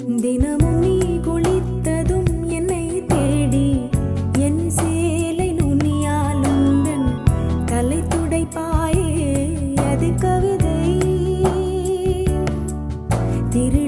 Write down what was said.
தினமும் நீ குளித்ததும் என்னை தேடி என் சேலை நுனியால் உந்தன் தலை துடைப்பாயே அது கவிதை திரு